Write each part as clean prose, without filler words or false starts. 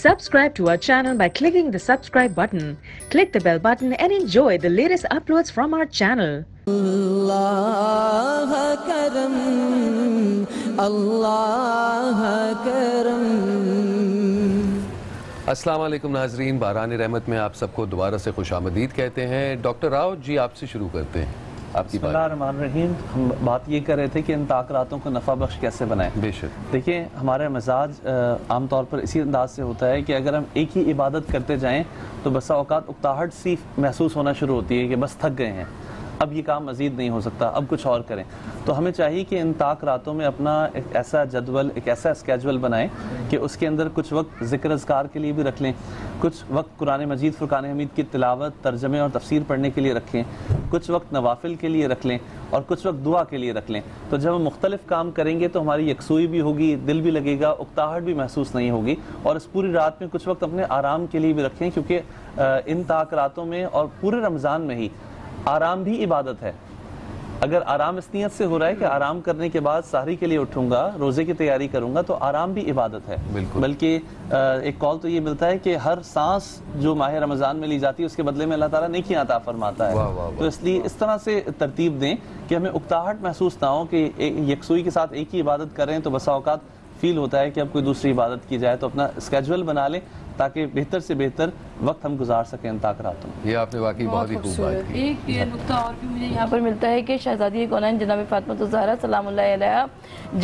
Subscribe to our channel by clicking the subscribe button. Click the bell button and enjoy the latest uploads from our channel. Allah karam, Allah karam. السلام علیکم ناظرین، باران رحمت میں آپ سب کو دوبارہ سے خوش آمدید کہتے ہیں۔ ڈاکٹر راؤ جی، آپ سے شروع کرتے ہیں۔ آپ کی بسم اللہ الرحمن الرحیم۔ ہم بات یہ کر رہے تھے کہ ان تاثراتوں کو نفع بخش کیسے بنائیں۔ بے شک دیکھیں، ہمارا مزاج عام طور پر اسی انداز سے ہوتا ہے کہ اگر ہم ایک ہی عبادت کرتے جائیں تو بسا اوقات اکتاہٹ سی محسوس ہونا شروع ہوتی ہے کہ بس تھک گئے ہیں، اب یہ کام مزید نہیں ہو سکتا، اب کچھ اور کریں۔ تو ہمیں چاہیے کہ ان طاق راتوں میں اپنا ایک ایسا جدول، ایک ایسا اسکیجول بنائیں کہ اس کے اندر کچھ وقت ذکر اذکار کے لیے بھی رکھ لیں، کچھ وقت قرآن مجید فرقان حمید کی تلاوت، ترجمے اور تفسیر پڑھنے کے لیے رکھیں، کچھ وقت نوافل کے لیے رکھ لیں اور کچھ وقت دعا کے لیے رکھ لیں۔ تو جب ہم مختلف کام کریں گے تو ہماری یکسوئی بھی ہوگی، دل بھی لگے گا، اکتاہٹ بھی محسوس نہیں ہوگی۔ اور اس پوری رات میں کچھ وقت اپنے آرام کے لیے بھی رکھیں، کیونکہ ان طاق راتوں میں اور پورے رمضان میں ہی آرام بھی عبادت ہے۔ اگر آرام اس نیت سے ہو رہا ہے کہ آرام کرنے کے بعد سحری کے لیے اٹھوں گا، روزے کی تیاری کروں گا، تو آرام بھی عبادت ہے۔ بلکہ ایک قول تو یہ ملتا ہے کہ ہر سانس جو ماہ رمضان میں لی جاتی ہے اس کے بدلے میں اللہ تعالیٰ نیکیاں عطا فرماتا ہے۔ تو اس لیے اس طرح سے ترتیب دیں کہ ہمیں اکتاہٹ محسوس نہ ہو کہ یکسوئی کے ساتھ ایک ہی عبادت کریں تو بسا اوقات فیل ہوتا ہے کہ اب کوئی دوسری عبادت کی جائے۔ تو اپنا اسکیجول بنا لیں تاکہ بہتر سے بہتر وقت ہم گزار سکیں ان طاق راتوں میں۔ یہ آپ نے واقعی بہت ہی خوب بات کی۔ ایک نقطہ اور بھی مجھے یہاں پر ملتا ہے کہ شہزادی کونین جناب فاطمہ الزہرا سلام اللہ علیہا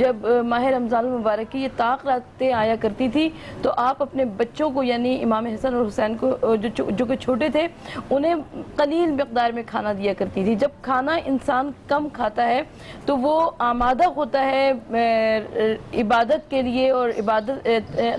جب ماہ رمضان المبارک کی یہ طاق راتیں آیا کرتی تھی تو آپ اپنے بچوں کو، یعنی امام حسن اور حسین کو جو کہ چھوٹے تھے، انہیں قلیل مقدار میں کھانا دیا کرتی تھی۔ جب کھانا انسان کم کھاتا ہے تو وہ آمادہ ہوتا ہے عبادت کے لیے اور عبادت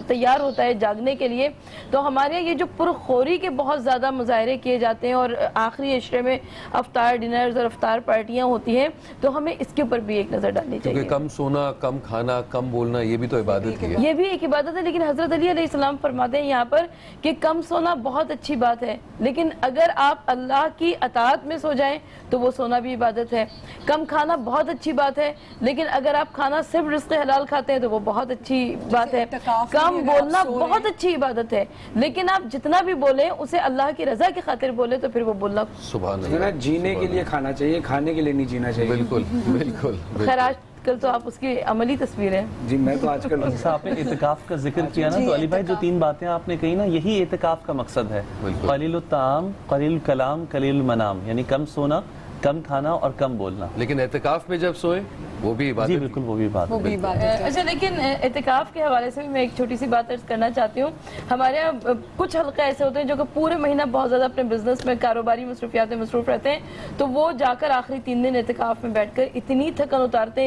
تیار ہوتا ہے جاگنے کے لیے۔ تو ہمارے یہ جو پرخوری کے بہت زیادہ مظاہرے کیے جاتے ہیں اور آخری عشرے میں افطار ڈنرز اور افطار پارٹیاں ہوتی ہیں، تو ہمیں اس کے اوپر بھی ایک نظر ڈالنی چاہیے۔ کیونکہ کم سونا، کم کھانا، کم بولنا، یہ بھی تو عبادت کی ہے۔ یہ بھی ایک عبادت ہے، لیکن حضرت علی علیہ السلام فرماتے ہیں یہاں پر کہ کم سونا بہت اچھی بات ہے، لیکن اگر آپ اللہ کی اطاعت میں سو جائیں تو وہ سونا بھی عبادت ہے۔ کم کھانا بہت اچھی بات ہے، لیکن اگر آپ کھانا صرف رزق حلال کھاتے ہیں تو وہ بہت اچھی بات ہے۔ کم بولنا بہت اچھی عبادت ہے، لیکن آپ جتنا بھی بولیں اسے اللہ کی رضا کی خاطر بولے تو پھر وہ بولنا سبحان اللہ۔ جینے کے لیے کھانا چاہیے، کھانے کے لیے نہیں جینا چاہیے۔ بالکل بالکل۔ خیر آج کل تو آپ اس کی عملی تصویر ہیں۔ جی میں تو آج کل آپ نے اعتکاف کا ذکر کیا نا، تو علی بھائی جو تین باتیں آپ نے کہی نا، یہی اعتکاف کا مقصد ہے۔ قلیل الطعام، قلیل الکلام، قلیل المنام، یعنی کم سونا، کم کھانا اور کم بولنا۔ لیکن اعتکاف میں جب سوئیں وہ بھی عبادت۔ جی بالکل، وہ بھی بات ہے۔ اچھا، لیکن اعتکاف کے حوالے سے بھی میں ایک چھوٹی سی بات عرض کرنا چاہتی ہوں۔ ہمارے یہاں کچھ حلقے ایسے ہوتے ہیں جو کہ پورے مہینہ بہت زیادہ اپنے بزنس میں، کاروباری مصروفیات میں مصروف رہتے ہیں، تو وہ جا کر آخری 3 دن اعتکاف میں بیٹھ کر اتنی تھکن اتارتے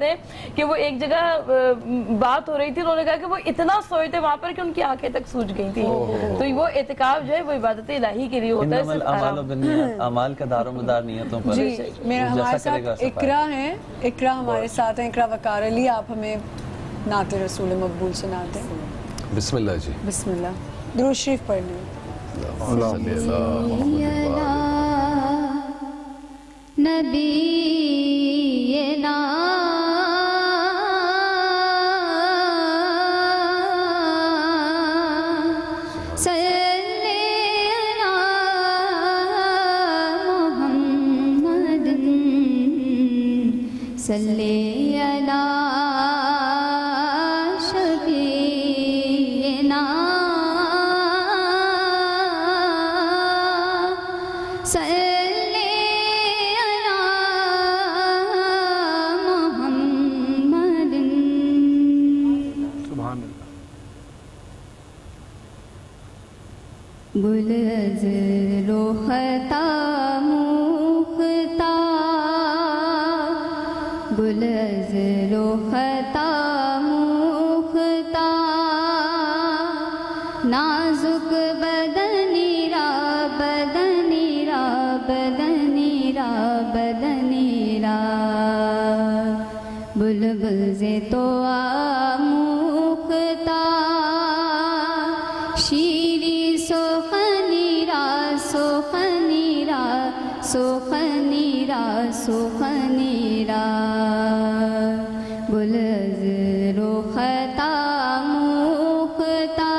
ہیں کہ وہ ایک جگہ بات ہو رہی تھی، انہوں نے کہا کہ وہ اتنا سوئے تھے وہاں پر کہ ان کی آنکھیں تک سوج گئی تھیں۔ تو وہ اعتکاف جو ہے وہ عبادت الہی کے لیے ہوتا ہے، اعمال کا دار و مدار نیتوں پر۔ جی میرا ہمارے ساتھ اقرا ہیں، اقرا ہمارے ساتھ ہیں، اقرا وقار علی، آپ ہمیں نعت رسول مقبول سناتے ہیں۔ بسم اللہ جی۔ بسم اللہ، درود شریف پڑھ لیں۔ نبینا صلی علی شفیعنا صلی علی محمد۔ سبحان اللہ۔ گل از روحتا موختا، گل از روحتا موختا، نازک بدنی را بدنی را بدنی را بدنی را، بلبل سے تو آموختا، شیری سخنی را سخنی را سخنی را سخنی را، گل از روختا موختا،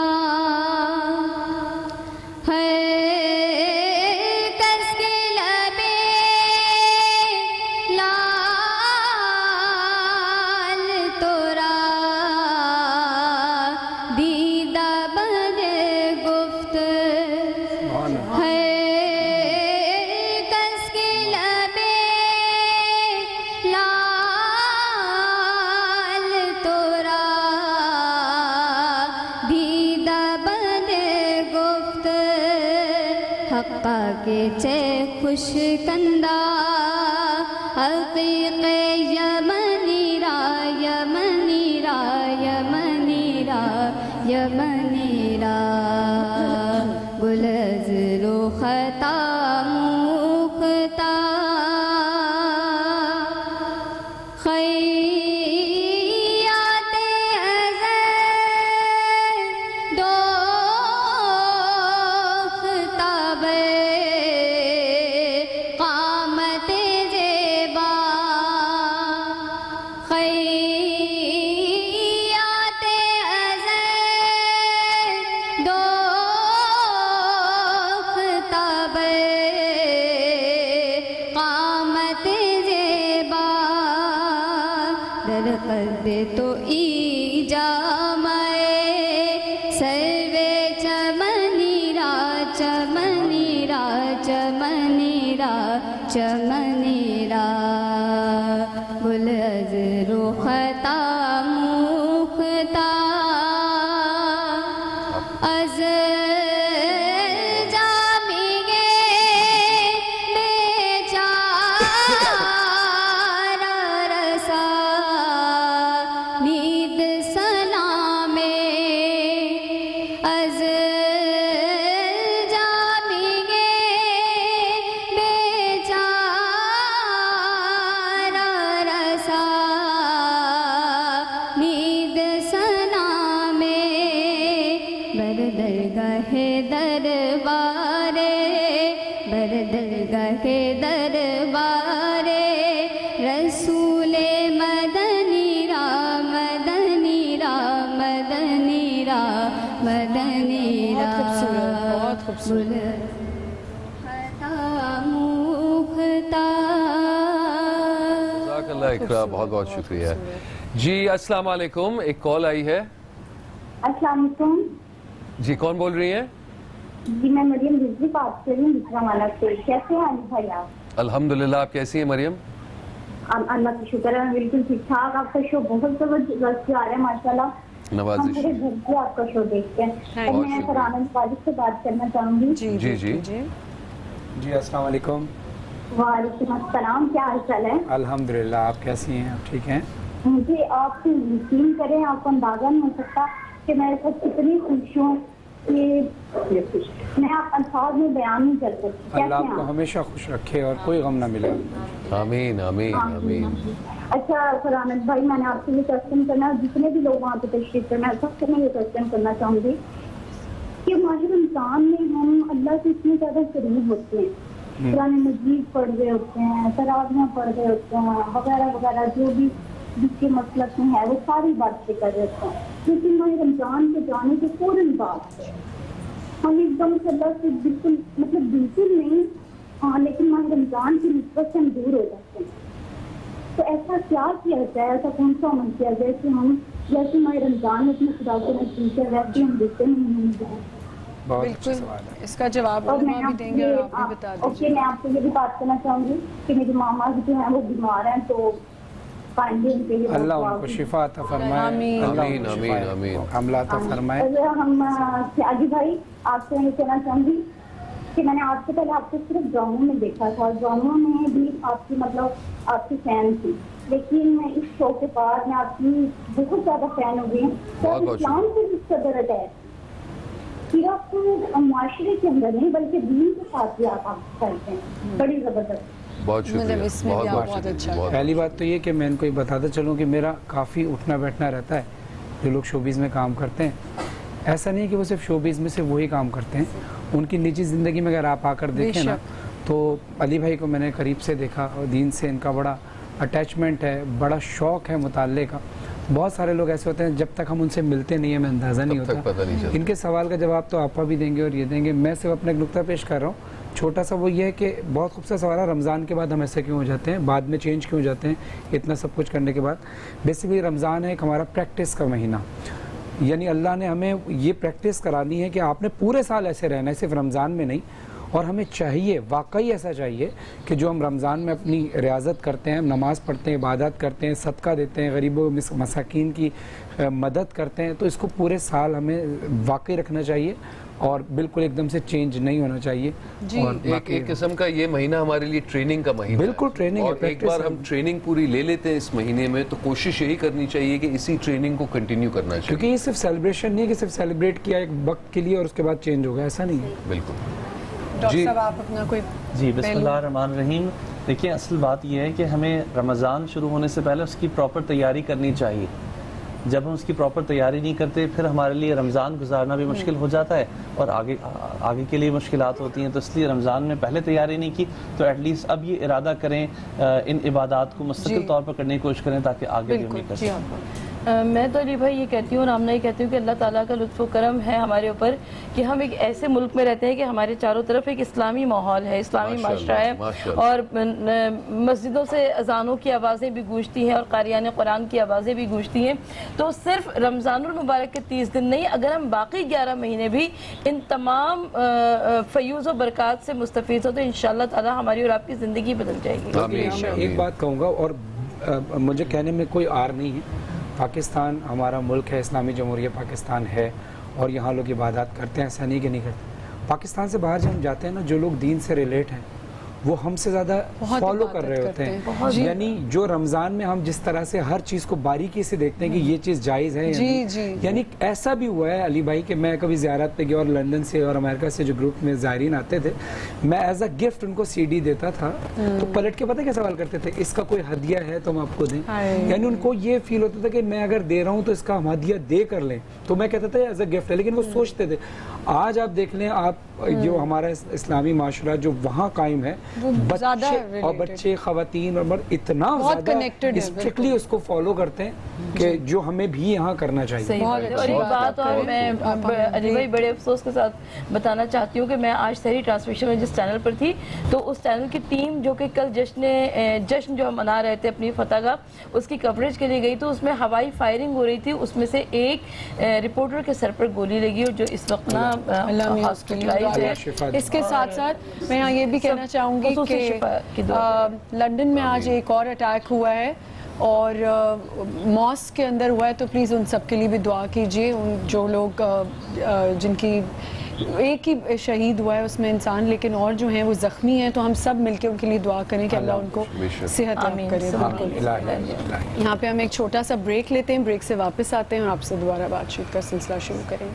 حقا کے چے خوش کندہ حقیق یمنی را یمنی را یمنی را یمنی را گلزر و خطا مختار تو ای جامائے سروے چمنی را چمنی را چمنی را چمنی را گل ازر و خطا مختار از رسول مدنی را مدنی را مدنی را مدنی را بہت خوبصورت خطا مختار. جزاک اللہ اقرا، بہت بہت شکریہ. جی السلام علیکم، ایک کال آئی ہے. السلام علیکم. جی کون بول رہی ہیں؟ جی میں مریم رضوی بات کر رہی ہوں گجرانوالہ سے. کیسے ہیں علی بھائی آپ؟ الحمدللہ، آپ کیسی ہیں مریم؟ اللہ کا شکر ہے، میں بالکل ٹھیک ٹھاک. آپ کا شو بہت زبردست آ رہا ہے ماشاءاللہ. نوازش. ہم پورے گھر سے آپ کا شو دیکھتے ہیں. اور میں فرحان والد سے بات کرنا چاہوں گی. جی جی جی السلام علیکم. وعلیکم السلام، کیا حال چال ہے؟ الحمدللہ، آپ کیسی ہیں؟ آپ ٹھیک ہیں؟ مجھے آپ سے یقین کریں، آپ کو اندازہ نہیں ہو سکتا کہ میرے ساتھ کتنی خوش ہوں کہ میں آپ الفاظ میں بیان نہیں کر سکتی. اللہ آپ کو ہمیشہ خوش رکھے اور کوئی غم نہ ملے. آمین آمین آمین. اچھا فرحان بھائی، میں نے آپ سے یہ کوشچن کرنا، جتنے بھی لوگ وہاں پہ تشریف کرنا ہے سب سے میں یہ کوشچن کرنا چاہوں گی کہ ماہ رمضان میں ہم اللہ سے اتنے زیادہ قریب ہوتے ہیں، قرآن مجید پڑھ رہے ہوتے ہیں، تراویحاں پڑھ رہے ہوتے ہیں وغیرہ وغیرہ، جو بھی جس کے مسلک میں ہے وہ ساری باتیں کر رہے ہوتے ہیں. لیکن ماہ رمضان کے جانے کے فوراً بعد ہم ایک دم سے اللہ سے بالکل بالکل نہیں، ہاں لیکن ماہ رمضان کی نسبت سے ہم دور ہو جاتے ہیں. تو ایسا کیا کیا جائے، ایسا کون سا عمل کیا جائے کہ ہم جیسے ماہ رمضان میں اپنے خدا کو نزدیک ہے ویسے ہم دیکھتے نہیں جائیں؟ بالکل اس کا جواب بھی دیں گے اور آپ بھی بتا دیجیے. میں آپ سے یہ بھی بات کرنا چاہوں گی کہ میری ماما جو ہیں وہ بیمار ہیں، تو اللہ ان کو شفا عطا فرمائے. آمین آمین آمین. حملہ عطا فرمائے. ہم علی بھائی آپ سے یہ کہنا چاہوں گی کہ میں نے آپ سے پہلے آپ کو صرف ڈراموں میں دیکھا تھا، ڈراموں میں بھی آپ کی آپ کی فین تھی، لیکن میں اس شو کے بعد میں آپ کی بہت زیادہ فین ہو گئی ہوں. تو اسلام سے اس قدر اٹیچ صرف معاشرے کے اندر نہیں بلکہ دین کے ساتھ بھی آپ کرتے ہیں، بڑی زبردست. بہت شکریہ، بہت اچھا. پہلی بات تو یہ کہ میں ان کو یہ بتاتا چلوں کہ میرا کافی اٹھنا بیٹھنا رہتا ہے. جو لوگ شوبیز میں کام کرتے ہیں ایسا نہیں کہ وہ صرف شوبیز میں سے وہی کام کرتے ہیں، ان کی نجی زندگی میں اگر آپ آ کر دیکھیں نا تو علی بھائی کو میں نے قریب سے دیکھا اور دین سے ان کا بڑا اٹیچمنٹ ہے، بڑا شوق ہے مطالعے کا. بہت سارے لوگ ایسے ہوتے ہیں جب تک ہم ان سے ملتے نہیں ہیں ہمیں اندازہ نہیں ہوتا. ان کے سوال کا جواب تو آپا بھی دیں گے اور یہ دیں گے. میں صرف اپنا ایک نقطہ پیش کر رہا ہوں چھوٹا سا، وہ یہ ہے کہ بہت خوبصورت سوال ہے رمضان کے بعد ہم ایسے کیوں ہو جاتے ہیں، بعد میں چینج کیوں ہو جاتے ہیں اتنا سب کچھ کرنے کے بعد. بیسیکلی رمضان ہے ایک ہمارا پریکٹس کا مہینہ، یعنی اللہ نے ہمیں یہ پریکٹس کرانی ہے کہ آپ نے پورے سال ایسے رہنا ہے، صرف رمضان میں نہیں. اور ہمیں چاہیے واقعی ایسا چاہیے کہ جو ہم رمضان میں اپنی ریاضت کرتے ہیں, نماز پڑھتے ہیں, عبادات کرتے ہیں, صدقہ دیتے ہیں, غریبوں مساکین کی مدد کرتے ہیں, تو اس کو پورے سال ہمیں واقعی رکھنا چاہیے اور بالکل ایک دم سے چینج نہیں ہونا چاہیے. اور ایک قسم کا یہ مہینہ ہمارے لیے ٹریننگ کا مہینہ بالکل ٹریننگ ہے. ایک بار ہم ٹریننگ پوری لے لیتے ہیں اس مہینے میں تو کوشش یہی کرنی چاہیے کہ اسی ٹریننگ کو کنٹینیو کرنا چاہیے, کیونکہ یہ صرف سیلیبریشن نہیں ہے کہ صرف سیلیبریٹ کیا ایک وقت کے لیے اور اس کے بعد چینج ہو گیا, ایسا نہیں ہے. بالکل. ڈاکٹر صاحب آپ اپنا کوئی جی بسم اللہ الرحمن الرحیم. دیکھیں اصل بات یہ ہے کہ ہمیں رمضان شروع ہونے سے پہلے اس کی پراپر تیاری کرنی چاہیے. جب ہم اس کی پراپر تیاری نہیں کرتے پھر ہمارے لیے رمضان گزارنا بھی مشکل ہو جاتا ہے اور آگے کے لیے مشکلات ہوتی ہیں. تو اس لیے رمضان میں پہلے تیاری نہیں کی تو ایٹ لیسٹ اب یہ ارادہ کریں ان عبادات کو مستقل طور پر کرنے کی کوشش کریں تاکہ آگے بھی ہم یہ کر سکیں. میں تو علی بھائی یہ کہتی ہوں اور آمنہ یہ کہتی ہوں کہ اللہ تعالیٰ کا لطف و کرم ہے ہمارے اوپر کہ ہم ایک ایسے ملک میں رہتے ہیں کہ ہمارے چاروں طرف ایک اسلامی ماحول ہے, اسلامی معاشرہ ہے, اور مسجدوں سے اذانوں کی آوازیں بھی گونجتی ہیں اور قاریان قرآن کی آوازیں بھی گونجتی ہیں. تو صرف رمضان المبارک کے 30 دن نہیں, اگر ہم باقی 11 مہینے بھی ان تمام فیوز و برکات سے مستفید ہو تو انشاءاللہ تعالیٰ ہماری اور آپ کی زندگی بدل جائے گی. ایک بات کہوں گا اور مجھے کہنے میں کوئی آر نہیں ہے, پاکستان ہمارا ملک ہے, اسلامی جمہوریہ پاکستان ہے اور یہاں لوگ عبادات کرتے ہیں, ایسا نہیں کہ نہیں کرتے. پاکستان سے باہر جب ہم جاتے ہیں نا, جو لوگ دین سے ریلیٹ ہیں وہ ہم سے زیادہ فالو کر رہے ہوتے ہیں. یعنی جو رمضان میں ہم جس طرح سے ہر چیز کو باریکی سے دیکھتے ہیں کہ یہ چیز جائز ہے, یعنی ایسا بھی ہوا ہے علی بھائی کہ میں کبھی زیارت پہ گیا اور لندن سے اور امریکہ سے جو گروپ میں زائرین آتے تھے, میں ایز اے گفٹ ان کو سی ڈی دیتا تھا تو پلٹ کے پتہ کیا سوال کرتے تھے, اس کا کوئی ہدیہ ہے تو ہم آپ کو دیں. یعنی ان کو یہ فیل ہوتا تھا کہ میں اگر دے رہا ہوں تو اس کا ہم ہدیہ دے کر لیں, تو میں کہتا تھا ایز اے گفٹ ہے, لیکن وہ سوچتے تھے. آج آپ دیکھ لیں, آپ جو ہمارا اسلامی معاشرہ جو وہاں قائم ہے, بچے خواتین اور مرد اتنا زیادہ اسٹرکٹلی اس کو فالو کرتے ہیں کہ جو ہمیں بھی یہاں کرنا چاہیے. اور ایک بات اور میں علی بھائی بڑے افسوس کے ساتھ بتانا چاہتی ہوں کہ میں آج سحری ٹرانسمیشن میں جس چینل پر تھی تو اس چینل کی ٹیم جو کہ کل جشن جو ہم منا رہے تھے اپنی فتح کا, اس کی کوریج کے لیے گئی تو اس میں ہوائی فائرنگ ہو رہی تھی. اس میں سے ایک رپورٹر کے سر پر گولی لگی اور جو اس وقت نا ہاسپٹلائز ہے. اس کے ساتھ ساتھ میں یہ بھی کہنا چاہوں گی کہ لندن میں آج ایک اور اٹیک ہوا ہے اور ماسک کے اندر ہوا ہے, تو پلیز ان سب کے لیے بھی دعا کیجیے. جو لوگ جن کی ایک ہی شہید ہوا ہے اس میں انسان, لیکن اور جو ہیں وہ زخمی ہیں, تو ہم سب مل کے ان کے لیے دعا کریں کہ اللہ ان کو صحت عطا کرے. یہاں پہ ہم ایک چھوٹا سا بریک لیتے ہیں, بریک سے واپس آتے ہیں اور آپ سے دوبارہ بات چیت کا سلسلہ شروع کریں گے.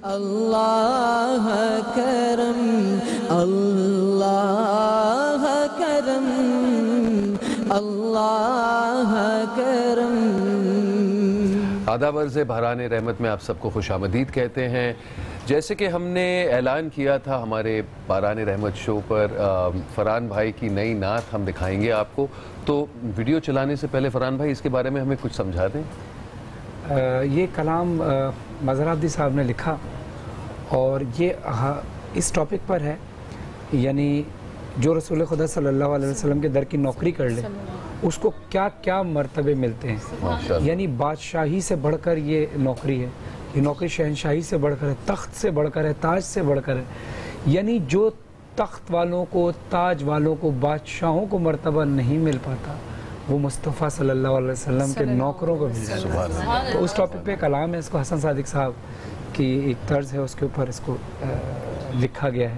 اللہ کرم اللہ کرم اللہ کرم. آداب عرض بحران رحمت میں آپ سب کو خوش آمدید کہتے ہیں. جیسے کہ ہم نے اعلان کیا تھا ہمارے بحران رحمت شو پر, فرحان بھائی کی نئی نعت ہم دکھائیں گے آپ کو. تو ویڈیو چلانے سے پہلے فرحان بھائی اس کے بارے میں ہمیں کچھ سمجھا دیں. یہ کلام مظہر عابدی صاحب نے لکھا اور یہ اس ٹاپک پر ہے, یعنی جو رسول خدا صلی اللہ علیہ وسلم کے در کی نوکری کر لے اس کو کیا کیا مرتبے ملتے ہیں. یعنی بادشاہی سے بڑھ کر یہ نوکری ہے, یہ نوکری شہنشاہی سے بڑھ کر ہے, تخت سے بڑھ کر ہے, تاج سے بڑھ کر ہے. یعنی جو تخت والوں کو, تاج والوں کو, بادشاہوں کو مرتبہ نہیں مل پاتا وہ مصطفیٰ صلی اللہ علیہ وسلم کے نوکروں کو مل جاتا ہے. تو اس ٹاپک پہ کلام ہے, اس کو حسن صادق صاحب کی ایک طرز ہے, اس کے اوپر اس کو لکھا گیا ہے,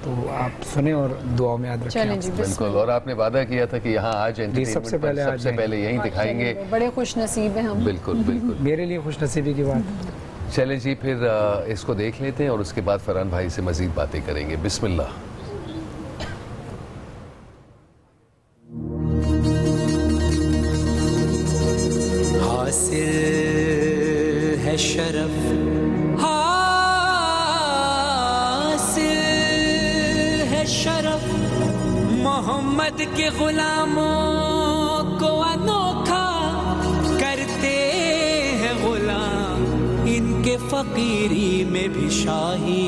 تو آپ سنیں اور دعاؤں میں یاد رکھیں. بالکل, اور آپ نے وعدہ کیا تھا کہ یہاں آج سب سے پہلے یہیں دکھائیں گے. بڑے خوش نصیب ہیں ہم. بالکل بالکل, میرے لیے خوش نصیبی کی بات. چلیں جی, پھر اس کو دیکھ لیتے ہیں اور اس کے بعد فرحان بھائی سے مزید باتیں کریں گے. بسم اللہ. حاصل ہے شرف, حاصل ہے شرف, محمد کے غلاموں کو انوکھا کرتے ہیں غلام, ان کے فقیری میں بھی شاہی.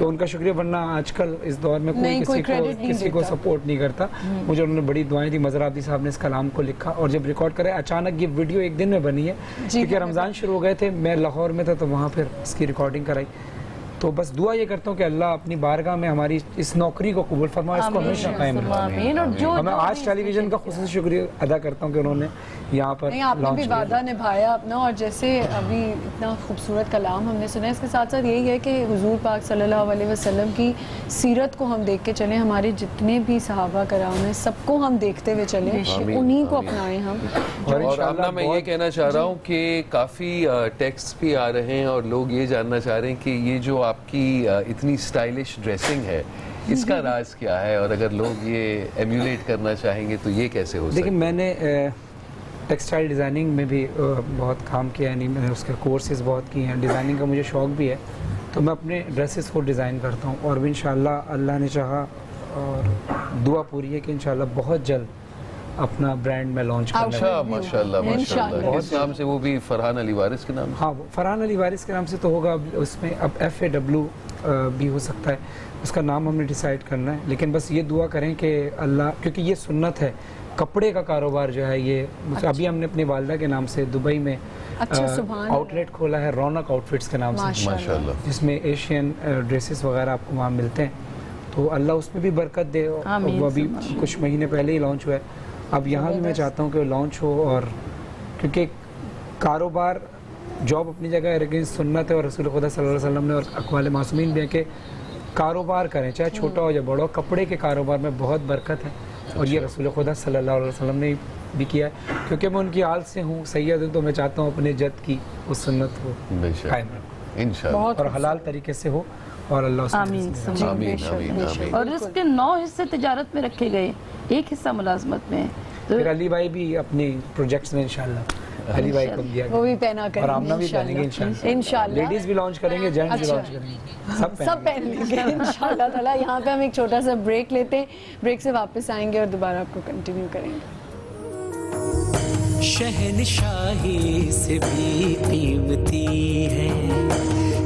کہ ان کا شکریہ، ورنہ آج کل اس دور میں کوئی کسی کو سپورٹ نہیں کرتا. مجھے انہوں نے بڑی دعائیں دی. مظہر عابدی صاحب نے اس کلام کو لکھا اور جب ریکارڈ کرے اچانک یہ ویڈیو ایک دن میں بنی ہے کیونکہ رمضان شروع ہو گئے تھے, میں لاہور میں تھا تو وہاں پھر اس کی ریکارڈنگ کرائی. تو بس دعا یہ کرتا ہوں کہ اللہ اپنی بارگاہ میں ہماری اس نوکری کو قبول فرمائے, اس کو ہمیشہ قائم رکھے. اور میں آج ٹیلی ویژن کا خصوصی شکریہ ادا کرتا ہوں کہ انہوں نے یہاں پر آپ نے بھی وعدہ نبھایا اپنا, اور جیسے ابھی اتنا خوبصورت کلام ہم نے سنا ہے, اس کے ساتھ ساتھ یہی ہے کہ حضور پاک صلی اللہ علیہ وسلم کی سیرت کو ہم دیکھ کے چلیں, ہمارے جتنے بھی صحابہ کرام ہیں سب کو ہم دیکھتے ہوئے چلیں, انہی کو اپنائیں ہم. اور آمنہ میں یہ کہنا چاہ رہا ہوں کہ کافی ٹیکسٹ بھی آ رہے ہیں اور لوگ یہ جاننا چاہ رہے ہیں کہ یہ جو آپ کی اتنی اسٹائلش ڈریسنگ ہے اس کا راز کیا ہے, اور اگر لوگ یہ ایمیولیٹ کرنا چاہیں گے تو یہ کیسے ہو سکتا ہے؟ دیکھیں میں نے ٹیکسٹائل ڈیزائننگ میں بھی بہت کام کیا, یعنی میں نے اس کے کورسز بہت کیے ہیں, ڈیزائننگ کا مجھے شوق بھی ہے, تو میں اپنے ڈریسز کو ڈیزائن کرتا ہوں. اور بھی انشاءاللہ اللہ نے چاہا اور دعا پوری ہے کہ انشاءاللہ بہت جلد اپنا برانڈ میں لانچ کرنا ہے. ماشاءاللہ ماشاءاللہ. کس نام سے؟ وہ بھی فرحان علی وارث کے نام سے؟ ہاں فرحان علی وارث کے نام سے تو ہوگا, اس میں اب FAW بھی ہو سکتا ہے, اس کا نام ہم نے ڈیسائیڈ کرنا ہے. لیکن بس یہ دعا کریں کہ اللہ, کیونکہ یہ سنت ہے, کپڑے کا کاروبار جو ہے یہ ابھی ہم نے اپنی والدہ کے نام سے دبئی میں آؤٹ لیٹ کھولا ہے, رونق آؤٹ فٹس کے نام سے, جس میں ایشین ڈریسز وغیرہ آپ کو وہاں ملتے ہیں. تو اللہ اس میں بھی برکت دے. وہ ابھی کچھ مہینے پہلے ہی لانچ ہوا ہے. اب یہاں بھی میں چاہتا ہوں کہ وہ لانچ ہو, اور کیونکہ کاروبار جاب اپنی جگہ ہے, لیکن سنت ہے اور رسول خدا صلی اللہ علیہ وسلم نے اور اقوال معصومین بھی ہیں کہ کاروبار کریں, چاہے چھوٹا ہو یا بڑا ہو. کپڑے کے کاروبار میں بہت برکت ہے, اور یہ رسول خدا صلی اللہ علیہ وسلم نے بھی کیا ہے. کیونکہ میں ان کی آل سے ہوں, سید ہوں, تو میں چاہتا ہوں اپنے جد کی اس سنت کو قائم رکھوں انشاءاللہ, اور حلال طریقے سے ہو, اور اللہ اس میں آمین. اور اس کے 9 حصے تجارت میں رکھے گئے, ایک حصہ ملازمت میں. پھر علی بھائی بھی اپنی پروجیکٹس میں انشاءاللہ علی بھائی کو دیا گیا, وہ بھی پہنا کریں اور آمنہ بھی پہنیں گے انشاءاللہ. لیڈیز بھی لانچ کریں گے, جینٹس بھی لانچ کریں گے, سب پہن لیں گے انشاءاللہ تعالیٰ. یہاں پہ ہم ایک چھوٹا سا بریک لیتے ہیں, بریک سے واپس آئیں گے اور دوبارہ آپ کو کنٹینیو کریں گے. شہنشاہی سے بھی قیمتی ہے,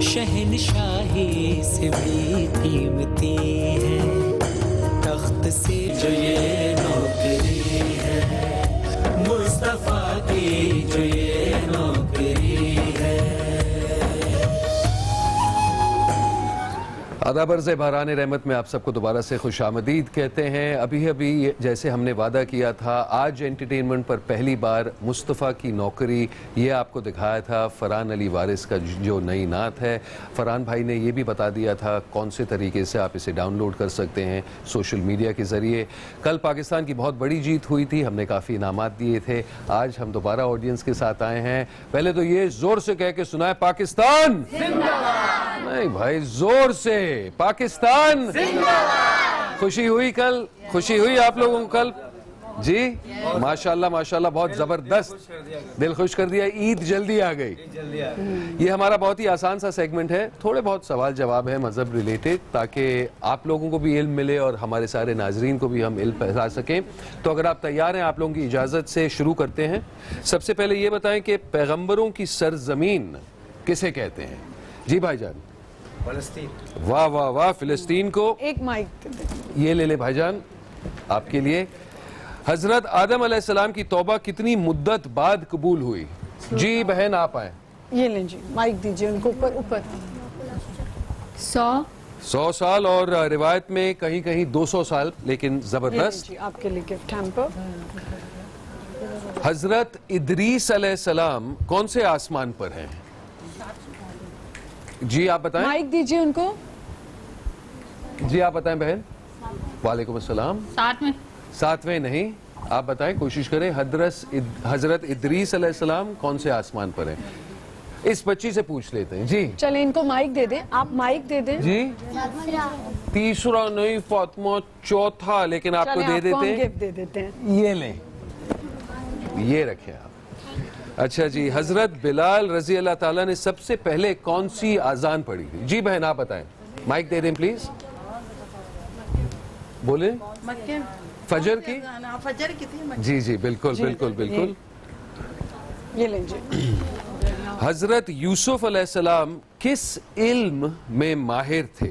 شہنشاہی سے بھی قیمتی ہے, تخت سے جو یہ نوکری ہے, مصطفیٰ کی جو یہ نوکری ہے. آداب عرض بحران رحمت میں آپ سب کو دوبارہ سے خوش آمدید کہتے ہیں. ابھی جیسے ہم نے وعدہ کیا تھا, آج انٹرٹینمنٹ پر پہلی بار مصطفیٰ کی نوکری یہ آپ کو دکھایا تھا, فرحان علی وارث کا جو نئی نعت ہے. فرحان بھائی نے یہ بھی بتا دیا تھا کون سے طریقے سے آپ اسے ڈاؤن لوڈ کر سکتے ہیں, سوشل میڈیا کے ذریعے. کل پاکستان کی بہت بڑی جیت ہوئی تھی, ہم نے کافی انعامات دیے تھے. آج ہم دوبارہ آڈینس کے ساتھ آئے ہیں. پہلے تو یہ زور سے کہہ کے سنائے, پاکستان زندہ باد. نہیں بھائی, زور سے پاکستان زندہ باد. خوشی ہوئی کل, خوشی ہوئی آپ لوگوں کو کل جی؟ ماشاءاللہ ماشاءاللہ, بہت زبردست, دل خوش کر دیا. عید جلدی آ گئی. یہ ہمارا بہت ہی آسان سا سیگمنٹ ہے, تھوڑے بہت سوال جواب ہیں مذہب ریلیٹڈ, تاکہ آپ لوگوں کو بھی علم ملے اور ہمارے سارے ناظرین کو بھی ہم علم پہنچا سکیں. تو اگر آپ تیار ہیں, آپ لوگوں کی اجازت سے شروع کرتے ہیں. سب سے پہلے یہ بتائیں کہ پیغمبروں کی سرزمین کسے کہتے ہیں؟ جی بھائی جان. فلسطین. واہ واہ واہ, فلسطین کو. ایک مائک یہ لے لے بھائی جان آپ کے لیے. حضرت آدم علیہ السلام کی توبہ کتنی مدت بعد قبول ہوئی؟ جی بہن آپ آئیں. یہ لیں جی, مائک دیجئے ان کو اوپر. 100 سال, اور روایت میں کہیں کہیں 200 سال, لیکن زبردست. جی آپ کے لیے گفٹ ہیمپر. حضرت ادریس علیہ السلام کون سے آسمان پر ہیں؟ جی آپ بتائیں. مائک دیجئے ان کو. جی آپ بتائیں بہن. وعلیکم السلام. 7ویں نہیں, آپ بتائیں, کوشش کریں. حضرت ادریس علیہ السلام کون سے آسمان پر ہیں؟ اس بچی سے پوچھ لیتے ہیں. جی چلیں ان کو مائک دے دیں, آپ مائک دے دیں. جی تیسرا نہیں فاطمہ, چوتھا, لیکن آپ کو دے دیتے ہیں. یہ لیں, یہ رکھیں آپ. اچھا جی, حضرت بلال رضی اللہ تعالیٰ نے سب سے پہلے کون سی آزان پڑھی تھی؟ جی بہن آپ بتائیں. مائک دے دیں پلیز. بولیں. فجر کی. جی جی بالکل بالکل بالکل. یہ لیں جی. حضرت یوسف علیہ السلام کس علم میں ماہر تھے؟